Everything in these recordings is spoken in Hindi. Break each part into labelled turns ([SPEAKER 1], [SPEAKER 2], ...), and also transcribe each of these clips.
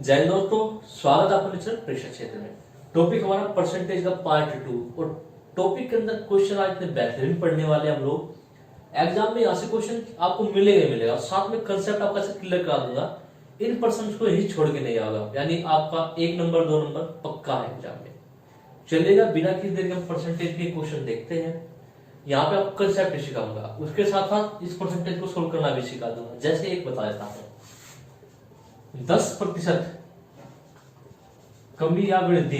[SPEAKER 1] जय दोस्तों, स्वागत है आपका लेक्चर परीक्षा क्षेत्र में। टॉपिक हमारा परसेंटेज का पार्ट 2 और टॉपिक के अंदर क्वेश्चन आज इतने बेहतरीन पढ़ने वाले हम लोग। एग्जाम में यहाँ से क्वेश्चन आपको मिलेगा ही मिलेगा, साथ में कंसेप्ट आपका क्लियर करा दूंगा। इन पर्सन को ही छोड़ के नहीं आएगा, यानी आपका 1 नंबर 2 नंबर पक्का है एग्जाम में। चलेगा, बिना किसी देर के हम परसेंटेज के क्वेश्चन देखते हैं। यहाँ पे आपको कंसेप्ट सिखाऊंगा, उसके साथ साथ इस परसेंटेज को सोल्व करना भी सिखा दूंगा। जैसे एक बता देता हूँ, 10% कमी या वृद्धि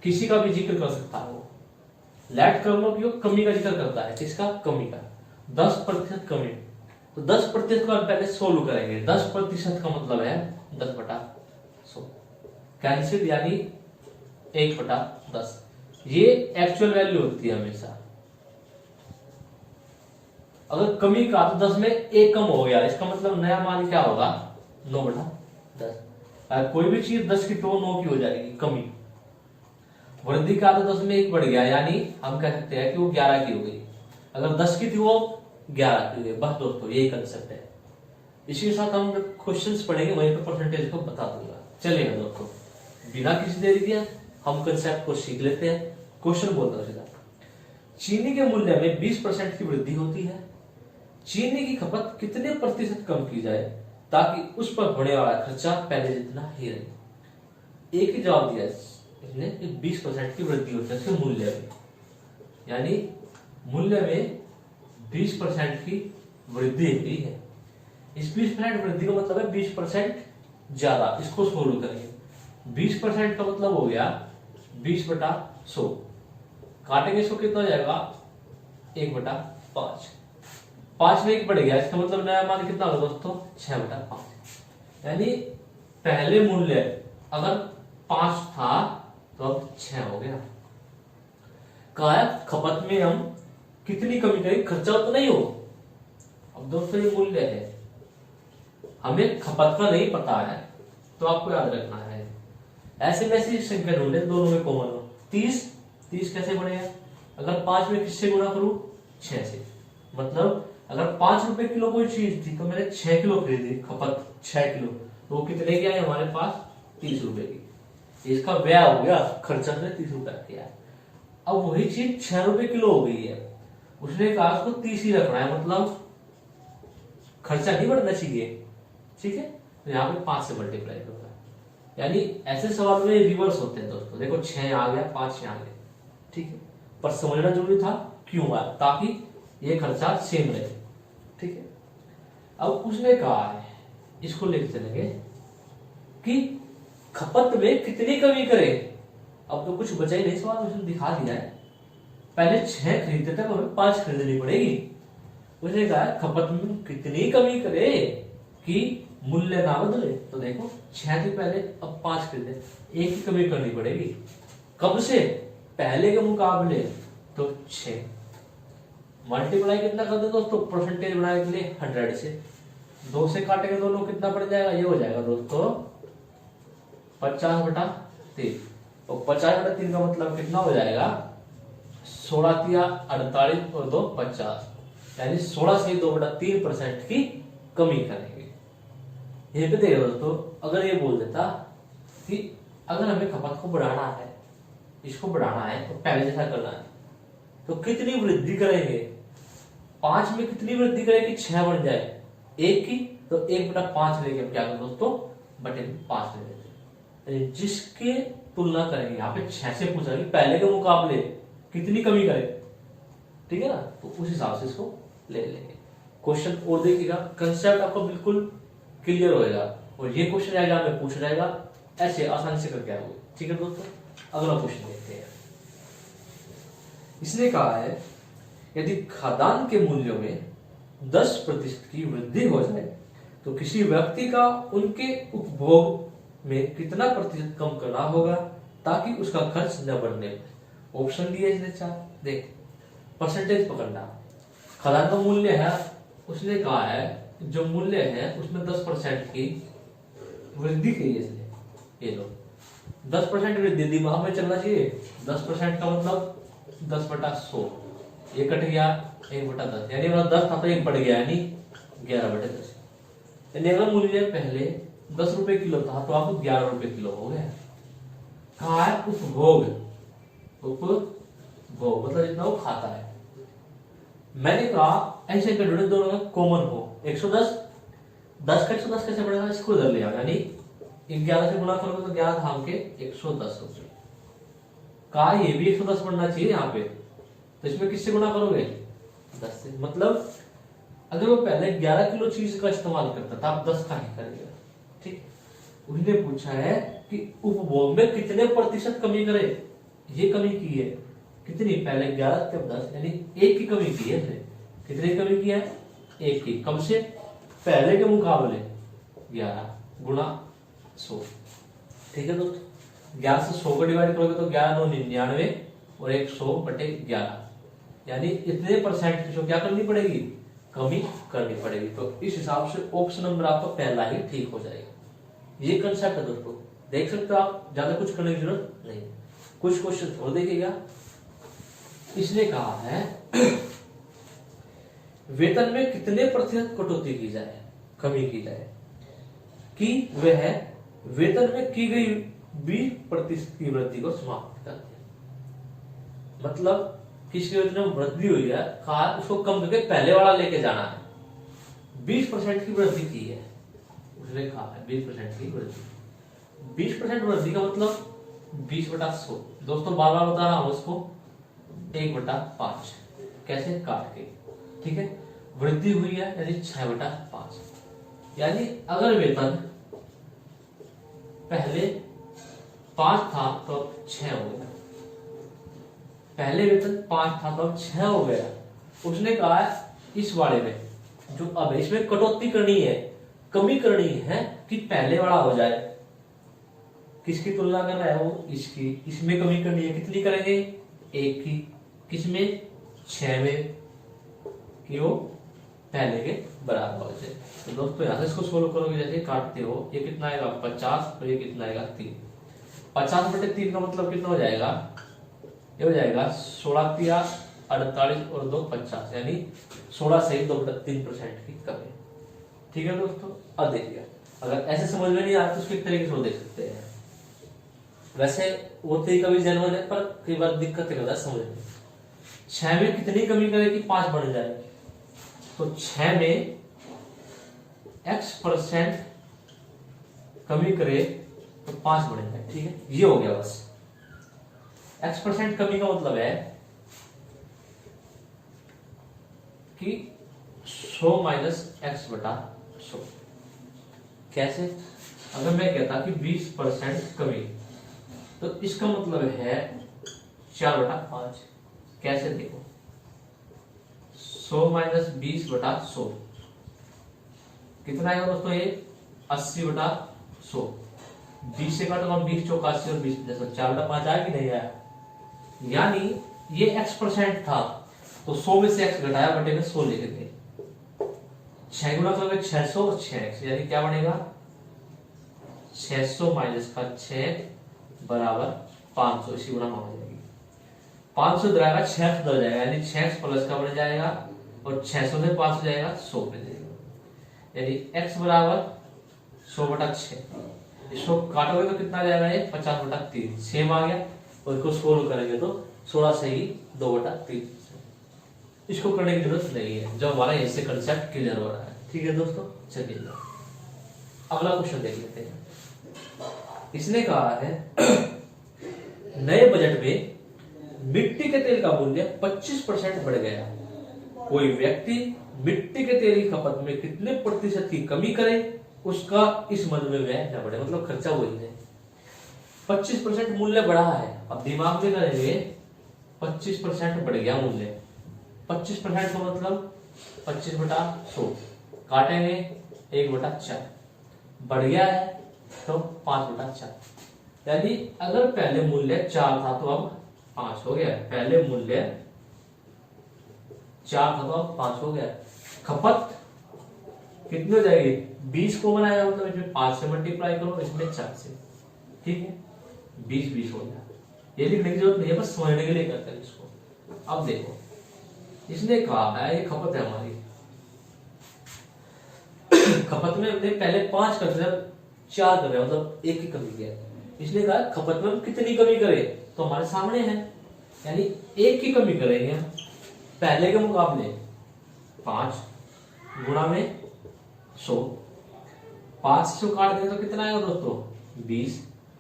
[SPEAKER 1] किसी का भी जिक्र कर सकता है। लेट कर्म उपयोग कमी का जिक्र करता है, किसका? कमी का। 10% कमी, तो 10% को हम पहले सोल्व करेंगे। 10% का मतलब है 10/100 कैंसिल, यानी 1/10। ये एक्चुअल वैल्यू होती है हमेशा। अगर कमी का तो 10 में 1 कम हो गया, इसका मतलब नया मान क्या होगा? 9/10। कोई भी चीज 10 की तो 9 की हो जाएगी कमी। वृद्धि का तो 10 में 1 बढ़ गया, यानी हम कह सकते हैं कि वो 11 की हो गई। अगर 10 की थी वो 11 की हो गई। बस दोस्तों यही कंसेप्ट है। इसी के साथ हम क्वेश्चंस पढ़ेंगे, वहीं पर परसेंटेज को बता दूंगा। चलिए दोस्तों, बिना किसी देरी के हम कंसेप्ट को सीख लेते हैं। क्वेश्चन बोलता हूं सीधा। चीनी के मूल्य में 20% की वृद्धि होती है। चीनी की खपत कितने प्रतिशत कम की जाए ताकि उस पर होने वाला खर्चा पहले जितना ही रहे? एक ही जवाब दिया इसने कि 20% की वृद्धि होती है उसके मूल्य में, यानी मूल्य में 20% की वृद्धि हुई है। इस 20% वृद्धि का मतलब है 20% ज्यादा। इसको सोल्व करेंगे। 20% का मतलब हो गया 20/100। काटेंगे इसको, कितना हो जाएगा? 1/5। 5 में 1 बढ़ गया, इसका मतलब नया मान कितना होगा दोस्तों? 6/5। यानी पहले मूल्य अगर 5 था तो अब 6 हो गया। कहा खपत में हम कितनी कमी करें, खर्चा तो नहीं हो। अब दोस्तों ये मूल्य है, हमें खपत का नहीं पता है, तो आपको याद रखना है ऐसे में ऐसी संख्या ढूंढे दोनों में कॉमन हो। 30 कैसे बनेगा? अगर 5 में किससे गुणा करूं? 6 से। मतलब अगर 5 रुपए किलो कोई चीज थी तो मैंने 6 किलो खरीदी, खपत 6 किलो, तो वो कितने की आई हमारे पास? 30 रुपए की। इसका व्यय हो गया, खर्चा ने 30 रुपए किया। अब वही चीज 6 रुपए किलो हो गई है, उसने कहा उसको 30 ही रखना है, मतलब खर्चा नहीं बढ़ना चाहिए। ठीक है, तो यहाँ पे 5 से मल्टीप्लाई होगा। यानी ऐसे सवाल में रिवर्स होते हैं दोस्तों। देखो 6 आ गया, 5 आ गया, ठीक है, पर समझना जरूरी था क्यों आया, ताकि ये खर्चा सेम रहे। ठीक है, अब उसने कहा है, इसको लेके चलेंगे कि खपत में कितनी कमी करें। अब तो कुछ बचा ही नहीं, सवाल उसने दिखा दिया है। पहले 6 खरीदते थे, अब हमें 5 खरीदनी पड़ेगी। उसने कहा खपत में कितनी कमी करे कि मूल्य ना बदले। तो देखो 6 थी पहले, अब 5 खरीदे, 1 की कमी करनी पड़ेगी। कब से? पहले के मुकाबले, तो 6। मल्टीप्लाई कितना कर दो दोस्तों परसेंटेज बनाने के लिए? 100 से। 2 से काटेंगे दोनों, कितना पड़ जाएगा? ये हो जाएगा दोस्तों 50/3। और 50/3 का मतलब कितना हो जाएगा? 16 या 48 और 2 50, यानी 16 से 2/3% की कमी करेंगे। ये भी देखो दोस्तों, अगर ये बोल देता कि अगर हमें खपत को बढ़ाना है, इसको बढ़ाना है, तो पहले जैसा करना है, तो कितनी वृद्धि करेंगे? 5 में कितनी वृद्धि करें कि 6 बन जाए? 1 की, तो 1/5 लेके हम क्या करें दोस्तों? बटे 5 ले लेते, जिसके तुलना करेंगे। यहाँ पे 6 से पूछा कि पहले के मुकाबले कितनी कमी करें, ठीक है ना, तो उस हिसाब से इसको ले लेंगे। क्वेश्चन और देखिएगा, कंसेप्ट आपको बिल्कुल क्लियर होएगा, और ये क्वेश्चन एग्जाम में पूछा जाएगा, ऐसे आसानी से करके आओगे। ठीक है दोस्तों, अगला क्वेश्चन देखते हैं। इसने कहा है यदि खाद्यान्न के मूल्यों में 10% की वृद्धि हो जाए तो किसी व्यक्ति का उनके उपभोग में कितना प्रतिशत कम करना होगा ताकि उसका खर्च न बढ़ने पाए? ऑप्शन दिए इसने 4। देख, परसेंटेज पकड़ना। खाद्यान्न का मूल्य है, उसने कहा है जो मूल्य है उसमें 10% की वृद्धि की है इसने। ये लो 10% वृद्धि, दिमाग में चलना चाहिए। 10% का मतलब 10/100, ये कट गया 1/10, यानी 10 था तो 1 बढ़ गया, यानी 11/10। यानी अगर मूल्य पहले 10 रुपए किलो था तो अब 11 रुपए किलो हो गया। कहा है उपभोग, उपभोग मतलब जितना वो खाता है। मैंने कहा ऐसे कंडीशन दोनों में कॉमन हो। 110 10 का 110 कैसे बढ़ेगा, इसको इधर ले आओ, यानी 11 से गुणा करोगे तो 11 धाम के 110 रुपए। कहा ये भी 110 बढ़ना चाहिए यहाँ पे, तो इसमें किससे गुणा करोगे 10 से। मतलब अगर वो पहले 11 किलो चीज का इस्तेमाल करता था, आप 10 का ही करेगा। ठीक, उन्होंने पूछा है कि उपभोग में कितने प्रतिशत कमी करे, ये कमी की है कितनी, पहले 11 तब 10, यानी 1 की कमी की है। कितनी कमी की है, 1 की। कम से पहले के मुकाबले 11 गुणा 100। ठीक है दोस्तों, 11 से 100 को डिवाइड करोगे तो 11 9 99 और 100/11, यानी इतने परसेंट की जो क्या करनी पड़ेगी, कमी करनी पड़ेगी। तो इस हिसाब से ऑप्शन नंबर आपका पहला ही ठीक हो जाएगा। ये कंसेप्ट है दोस्तों, देख सकते हो आप, ज्यादा कुछ करने की जरूरत नहीं। कुछ क्वेश्चन और देखिएगा। इसने कहा है वेतन में कितने प्रतिशत कटौती की जाए, कमी की जाए, कि वह वेतन में की गई 20% की वृद्धि को समाप्त कर दे। मतलब किसके वेतन में वृद्धि हुई है, कहा उसको कम करके पहले वाला लेके जाना है। 20% की वृद्धि की है, उसने कहा है 20% की वृद्धि। 20% वृद्धि का मतलब 20/100। दोस्तों बार बार बता रहा हूं उसको 1/5 कैसे काट के। ठीक है, वृद्धि हुई है यानी 6/5, यानी अगर वेतन पहले 5 था तो अब 6 हो गया। पहले वेतन 5 था तो अब 6 हो गया। उसने कहा है इस वाले में जो अब इसमें कटौती करनी है, कमी करनी है कि पहले वाला हो जाए। किसकी तुलना कर रहा है वो, इसकी। इसमें कमी करनी है, कितनी करेंगे, 1 की। किसमें, 6 में, कि वो पहले के बराबर हो जाए। तो दोस्तों यहां से इसको सोल्व करोगे, जैसे काटते हो, ये कितना आएगा 50 और ये कितना आएगा 3। 50/3 का मतलब कितना हो जाएगा, ये हो जाएगा 16 तिया 48 और 2 50, यानी 16 सही 2/3% की कमी। ठीक है दोस्तों, अब देखिए अगर ऐसे समझ में नहीं आता तो उसको एक तरीके से देख सकते हैं। वैसे वो तरीका भी जेन्युइन है, पर कई बार दिक्कत होता है समझ में। 6 में कितनी कमी करे कि 5 बन जाए, तो 6 में x% कमी करे तो 5 बन जाए। ठीक है, ये हो गया बस। x% कमी का मतलब है कि 100 - x/100। कैसे, अगर मैं कहता कि 20% कमी, तो इसका मतलब है 4/5। कैसे देखो, 100 - 20/100 कितना आएगा दोस्तों, ये 80/100। 20 से काटो हम 20 चौक 80 और 20 4/5 आया कि नहीं आया। यानी ये x% था तो 100 में से x घटाया, बटे में 100 लिख के 6 गुना करोगे 600 और 6x, यानी क्या बनेगा 600 - 6 बराबर 500। इसी गुना हो जाएगी, 500 इधर आएगा, 6 उधर जाएगा, यानी 6x प्लस का बन जाएगा और 600 से 500 जाएगा 100 पे जाएगा, यानी x बराबर 100/6। इसको काटोगे तो कितना आ जाएगा, ये 50/3 सेम आ गया। और इसको सोल्व करेंगे तो 16 सही 2/3। इसको करने की जरूरत नहीं है, जब हमारा इससे कंसेप्ट क्लियर हो रहा है। ठीक है दोस्तों, चलिए अगला क्वेश्चन देख लेते हैं। इसने कहा है नए बजट में मिट्टी के तेल का मूल्य 25% बढ़ गया। कोई व्यक्ति मिट्टी के तेल की खपत में कितने प्रतिशत की कमी करे, उसका इस मद में व्यय न बढ़े। मतलब खर्चा वही है, 25% मूल्य बढ़ा है। अब दिमाग में करेंगे, 25% बढ़ गया मूल्य। 25% का मतलब 25/100 काटेंगे 1/4, बढ़ गया है तो 5/4। यानी अगर पहले मूल्य 4 था तो अब 5 हो गया। पहले मूल्य 4 था तो अब 5 हो गया। खपत कितनी हो जाएगी, 20 को बनाया, मतलब इसमें 5 से मल्टीप्लाई करो, इसमें 4 से। ठीक है, 20 हो गया। ये लिखने की जरूरत नहीं है, बस समझने के लिए करते हैं इसको। अब देखो, इसने कहा है ये खपत है हमारी। खपत में हमने पहले 5 कर दिया, 4 कर रहे हैं, मतलब 1 की कमी किया। इसने कहा खपत में कितनी कमी करे, तो हमारे सामने है, यानी 1 की कमी करेंगे हम पहले के मुकाबले 5 गुणा में 100। 5 से काट देंगे तो कितना आएगा दोस्तों 20,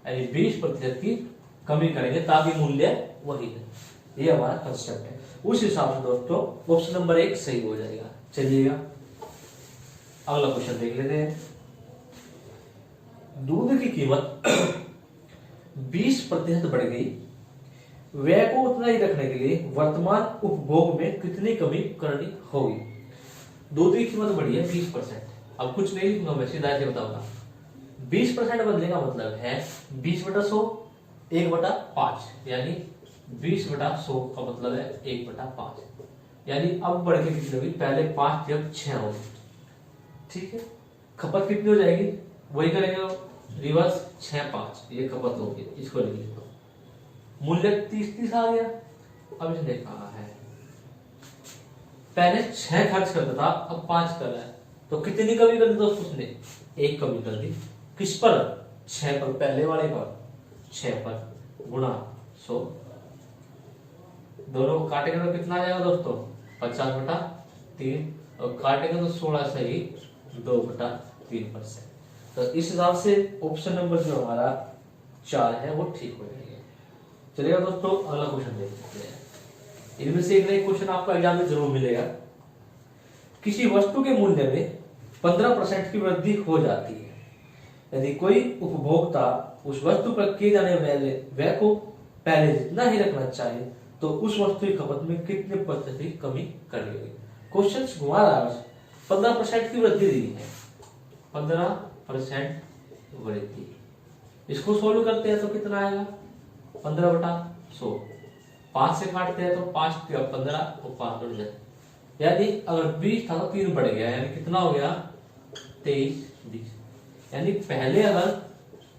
[SPEAKER 1] यानी 20% की कमी करेंगे ताकि मूल्य वही है। ये हमारा कंसेप्ट है। उस हिसाब से दोस्तों ऑप्शन नंबर 1 सही हो जाएगा। चलिएगा अगला क्वेश्चन देख लेते हैं। दूध की कीमत 20% बढ़ गई, व्यय को उतना ही रखने के लिए वर्तमान उपभोग में कितनी कमी करनी होगी। दूध की कीमत बढ़ी है 20%। अब कुछ नहीं लिखूंगा मैं, सीधा से बताऊंगा। 20% बदलने का मतलब है 20/100 1/5, यानी 20/100 का मतलब है 1/5, यानी अब बढ़ के कितनी होगी, पहले 5 थी अब 6 होगी। ठीक है, खपत कितनी हो जाएगी वही करेंगे रिवर्स, 6 5 ये खपत होगी। इसको लिख लीजिए, मूल्य 30 आ गया। अब इसने कहा है पहले 6 खर्च करता था अब 5 कर रहा है, तो कितनी कमी कर दी दोस्तों उसने 1 कमी कर दी। किस पर 6 पर, पहले वाले पर 6 पर गुणा 100, दोनों को काटेंगे तो कितना आ जाएगा दोस्तों 50/3, और काटेंगे तो 16 सही 2/3%। तो इस हिसाब से ऑप्शन नंबर जो हमारा 4 है वो ठीक हो जाएगा। चलिएगा दोस्तों अगला क्वेश्चन देख लेते हैं। इनमें से एक क्वेश्चन आपको एग्जाम में जरूर मिलेगा। किसी वस्तु के मूल्य में 15% की वृद्धि हो जाती है, यदि कोई उपभोक्ता उस वस्तु पर किए जाने वाले व्यय को पहले जितना ही रखना चाहे तो उस वस्तु की खपत में कितने प्रतिशत की कमी करनी होगी। क्वेश्चन घुमा रहा है, 15% की वृद्धि दी है, 15% वृद्धि। इसको सोल्व करते हैं तो कितना आएगा 15/100, 5 से काटते हैं तो 5 15 और 5 बढ़ जाए, यानी अगर 20 था तो 3 बढ़ गया, यानी कितना हो गया 23 20, यानी पहले अगर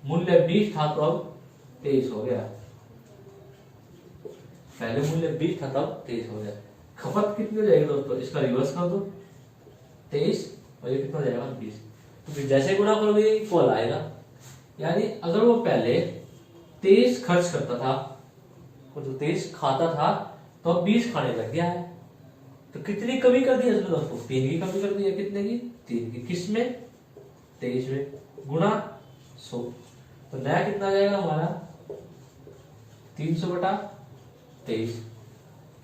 [SPEAKER 1] मूल्य 20 था तो अब 23 हो गया। पहले मूल्य 20 था तब 23 हो गया। खपत कितनी हो जाएगी दोस्तों, इसका रिवर्स कर दो 23 और ये कितना हो जाएगा 20, तो फिर जैसे गुणा करोगे इक्वल आएगा। यानी अगर वो पहले 23 खर्च करता था और जो 23 खाता था तो अब 20 खाने लग गया है, तो कितनी कमी कर दी है इसमें दोस्तों 3 की कमी कर दी है। कितने की 3 की, किस में 23 में, गुणा 100, तो नया कितना आ जाएगा हमारा 300/23।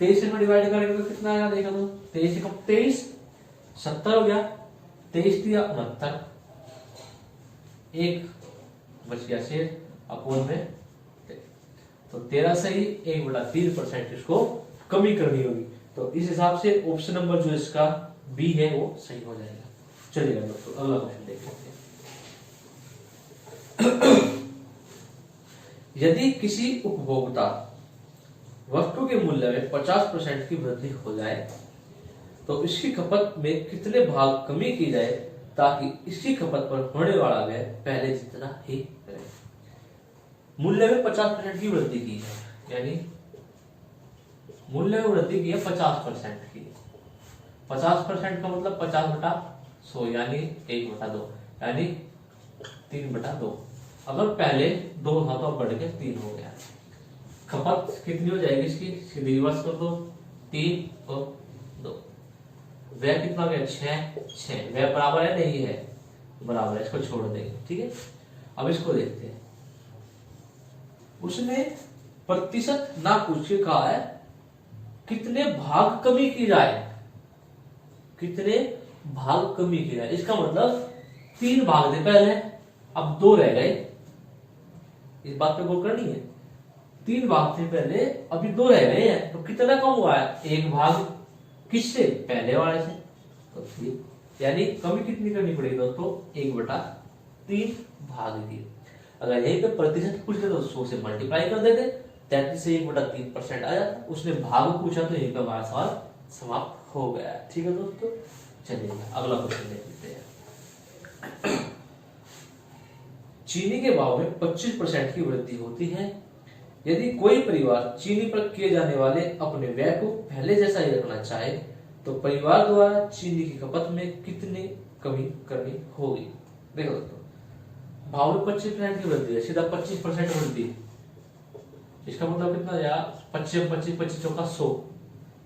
[SPEAKER 1] 23 से डिवाइड करेंगे तो कितना आएगा देखा तो 23 कम 23 70 हो गया, 23 दिया 69, 1 बच गया शेष अपोन में, तो 13 सही 1/3% इसको कमी करनी होगी। तो इस हिसाब से ऑप्शन नंबर जो इसका बी है वो सही हो जाएगा। चलिए दोस्तों अगला क्वेश्चन देख लेते हैं। यदि किसी उपभोक्ता वस्तु के मूल्य में 50% की वृद्धि हो जाए तो इसकी खपत में कितने भाग कमी की जाए ताकि इसकी खपत पर होने वाला व्यय पहले जितना ही रहे। मूल्य में 50% की वृद्धि की है, यानी मूल्य में वृद्धि की है 50% की। 50% का मतलब 50/100 यानी 1/2, यानी 3/2। अगर पहले 2 था तो अब बढ़ के 3 हो गया। खपत कितनी हो जाएगी इसकी, रिवर्स कर दो 3 और 2, व्यय कितना हो गया 6, व्यय बराबर है नहीं है बराबर है, इसको छोड़ देंगे। ठीक है, अब इसको देखते हैं। उसने प्रतिशत ना पूछ के कहा है कितने भाग कमी की जाए, कितने भाग कमी की जाए। इसका मतलब 3 भाग थे पहले, अब 2 रह गए। इस बात पे गौर करनी है, 3 भाग थे पहले अभी 2 रह गए हैं, तो कितना कम हुआ है 1 भाग, किससे पहले वाले से, तो 3, यानी कमी कितनी करनी पड़ेगी दोस्तों 1/3 भाग की। अगर यही पे प्रतिशत पूछते तो 100 से मल्टीप्लाई कर देते, 33 से 1/3% आ जाता। उसने भाग पूछा तो यही पे हमारा सवाल समाप्त हो गया। ठीक है दोस्तों, चलिए अगला क्वेश्चन देख लेते हैं। चीनी के भाव में 25% की वृद्धि होती है, यदि कोई परिवार चीनी पर किए जाने वाले अपने व्यय को पहले जैसा ही रखना चाहे तो परिवार द्वारा चीनी की खपत में कितनी कमी करनी होगी। देखो दोस्तों, भाव में 25% की वृद्धि है, सीधा 25% वृद्धि। इसका मतलब कितना जाएगा, 25 25 25 चौका 100,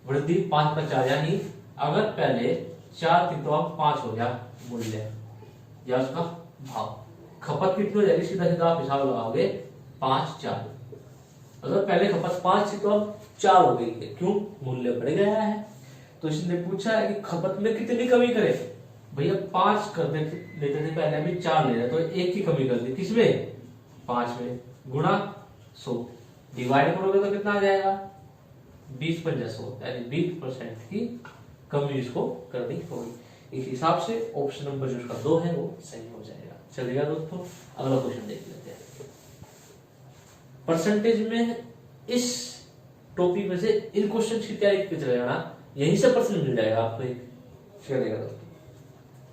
[SPEAKER 1] वृद्धि 5 का 4, यानी अगर पहले 4 थी तो अब 5 हो गया मूल्य या उसका भाव। खपत कितनी हो जाएगी, सीधा सीधा आप हिसाब लगाओगे 5 4। अगर पहले खपत 5 थी तो अब 4 हो गई है, क्यों, मूल्य बढ़ गया है। तो इसने पूछा है कि खपत में कितनी कमी करे। भैया 5 कर लेते थे पहले, अभी 4 ले रहे, तो 1 की कमी कर दी, किसमें, 5 में, गुणा 100, डिवाइड करोगे तो कितना आ जाएगा, 20 पंजा 100, यानी 20% की कमी इसको करनी होगी। इस हिसाब से ऑप्शन नंबर जो इसका 2 है वो सही हो जाएगा। चलिएगा दोस्तों, अगला क्वेश्चन देख लेते हैं। परसेंटेज में इस टॉपिक में से इन क्वेश्चन की तैयारी करके चले जाना, यहीं से प्रश्न मिल जाएगा आपको एक। चलेगा दोस्तों,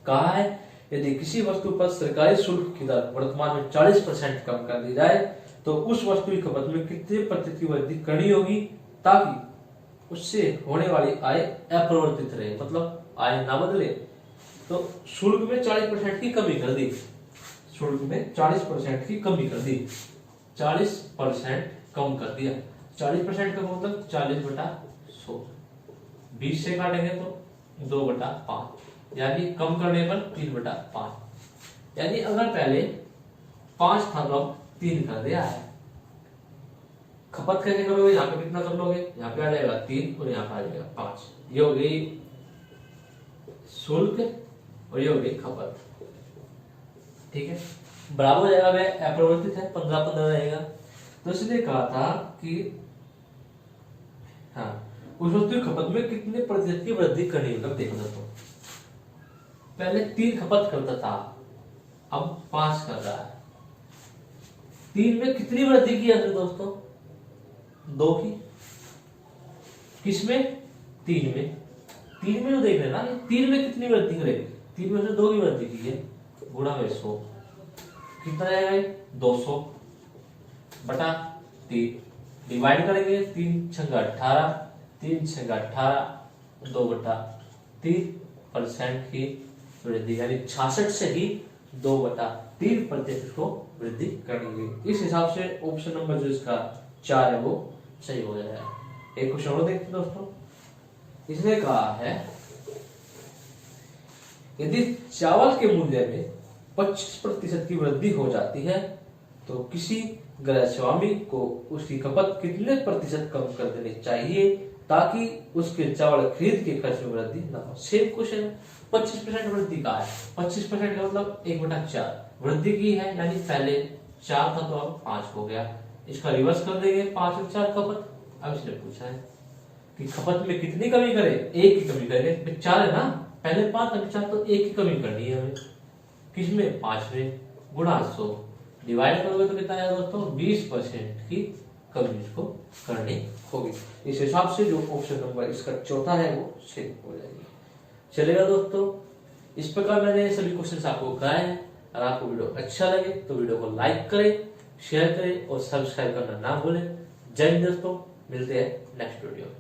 [SPEAKER 1] कहा है यदि किसी वस्तु पर सरकारी शुल्क की दर वर्तमान में 40% कम कर दी जाए तो उस वस्तु की खपत में कितने प्रतिशत की वृद्धि करनी होगी ताकि उससे होने वाली आय अपरिवर्तित रहे, मतलब आय ना बदले। तो शुल्क में 40% की कमी कर दी, शुल्क में 40% की कमी कर दी, 40% कम कर दिया। 40% का मतलब 40/100, 20 से काटेंगे तो 2/5, यानी कम करने पर 3/5, यानी अगर पहले 5 था तो अब 3 कर दिया है। खपत कैसे करोगे, यहाँ पे कितना कर लोगे, यहाँ पे आ जाएगा 3 और यहाँ पे आ जाएगा 5, ये हो गई शुल्क और ये हो गई खपत, ठीक है। बराबर हो जाएगा, वह अपरिवर्तित है, 15-15 रहेगा। तो इसलिए कहा था कि हाँ, उस वस्तु की खपत में कितने प्रतिशत की वृद्धि करनी होगी। देखो दोस्तों, पहले 3 खपत करता था, अब 5 कर रहा है। 3 में कितनी वृद्धि की है दोस्तों, 2 की। किसमें, 3 में। 3 में जो देख रहे ना, 3 में कितनी वृद्धि करेगी, 3 में से 2 की वृद्धि की है, गुणा में 100, कितना जाएगा, 200 बटा 3, डिवाइड करेंगे, 3 छंगा 18, 3 छंगा 18, 2/3% की वृद्धि, यानी 66 से ही 2/3% को वृद्धि करेंगे। इस हिसाब से ऑप्शन नंबर जो इसका 4 है वो सही हो जाएगा। एक क्वेश्चन और देखते हैं दोस्तों। इसने कहा है यदि चावल के मूल्य में 25% की वृद्धि हो जाती है तो किसी गृह स्वामी को उसकी खपत कितने प्रतिशत कम कर देनी चाहिए ताकि उसके चावल खरीद के खर्च में वृद्धि न हो। सेम क्वेश्चन है, 25% वृद्धि का है, 25% का मतलब 1/4 वृद्धि की है, यानी पहले 4 था तो अब 5 हो गया। इसका रिवर्स कर देंगे, 5 और 4 खपत। अब इसने पूछा है कि खपत में कितनी कमी करे, 1 की कमी करेंगे, 4 है ना, पहले 5 अभी 4, तो 1 की कमी करनी है हमें, किसमें, 5 में, गुणा 100, डिवाइड करोगे तो कितना आएगा दोस्तों, 20% की कमी इसको करनी होगी। इस हिसाब से जो ऑप्शन नंबर इसका 4 है वो सही हो जाएगी। चलेगा दोस्तों, इस प्रकार मैंने सभी क्वेश्चन आपको कराए हैं। अगर आपको वीडियो अच्छा लगे तो वीडियो को लाइक करें, शेयर करें और सब्सक्राइब करना ना भूलें। जय हिंद दोस्तों, मिलते हैं नेक्स्ट वीडियो में।